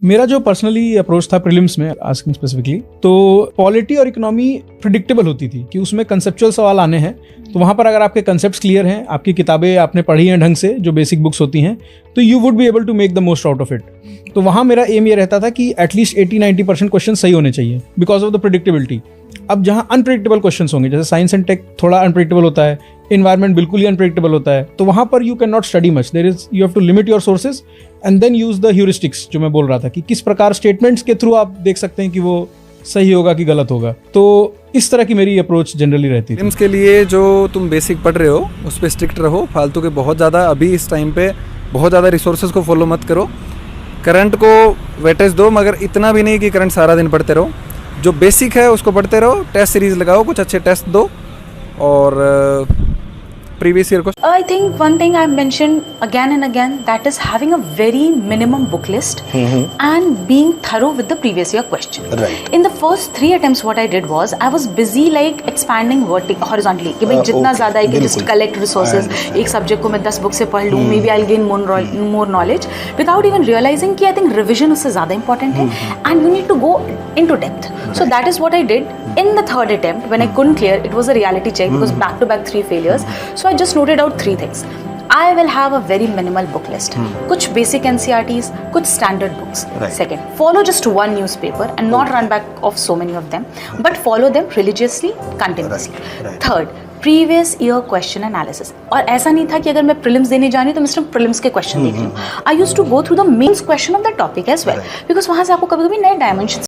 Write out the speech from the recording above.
मेरा जो personally approach था प्रीलिम्स में आस्किंग स्पेसिफिकली, तो पॉलिटी और इकोनॉमी प्रिडिक्टेबल होती थी कि उसमें कंसेप्चुअल सवाल आने हैं। तो वहां पर अगर आपके कंसेप्ट्स क्लियर हैं, आपकी किताबें आपने पढ़ी हैं ढंग से, जो बेसिक बुक्स होती हैं, तो you would be able to make the most out of it. तो वहां मेरा एम ये रहता था कि एटलीस्ट 80-90% क्वेश्चन सही होने चाहिए बिकॉज ऑफ द प्रिडिक्टेबिलिटी। अब जहां अनप्रिडिक्टेबल क्वेश्चंस होंगे, जैसे साइंस एंड टेक थोड़ा अनप्रिडिक्टेबल होता है, इन्वायरमेंट बिल्कुल ही अनप्रिडिक्टेबल होता है, तो वहां पर you can not study much. There is you have to limit your sources and then use the heuristics, जो मैं बोल रहा था कि किस प्रकार स्टेटमेंट्स के थ्रू आप देख सकते हैं कि वो सही होगा कि गलत होगा। तो इस तरह की मेरी अप्रोच जनरली रहती है। प्रीलिम्स के लिए जो तुम बेसिक पढ़ रहे हो उस पर स्ट्रिक्ट रहो, फालतू के बहुत ज़्यादा अभी इस टाइम पे बहुत ज़्यादा रिसोर्सेज को फॉलो मत करो। करंट को वेटेज दो, मगर इतना भी नहीं कि करंट सारा दिन पढ़ते रहो। जो बेसिक है उसको पढ़ते रहो, टेस्ट सीरीज लगाओ, कुछ अच्छे टेस्ट दो और previous year question. I think one thing I've mentioned again and again, that is having a very minimum book list and being thorough with the previous year question. Right. In the first 3 attempts what I did was I was busy like expanding horizontally कि भाई जितना ज़्यादा I can just collect resources, एक subject को मैं 10 book से पढ़ लूँ, maybe I'll gain more knowledge without even realizing कि I think revision उससे ज़्यादा important है and you need to go into depth. So that is what I did. In the third attempt, when I couldn't clear, it was a reality check because back-to-back 3 failures. So I just noted out 3 things. I will have a very minimal book list. कुछ basic NCERTs, कुछ standard books. Right. Second, follow just one newspaper and not run back of so many of them, but follow them religiously, continuously. Right. Third, previous year question analysis. और ऐसा नहीं था कि अगर मैं prelims देने जानी तो मैं सिर्फ प्रीलिम्स के क्वेश्चन देख रही हूँ। I used to go through the mains question of the topic as well, because वहाँ से आपको कभी कभी नए डायमेंशन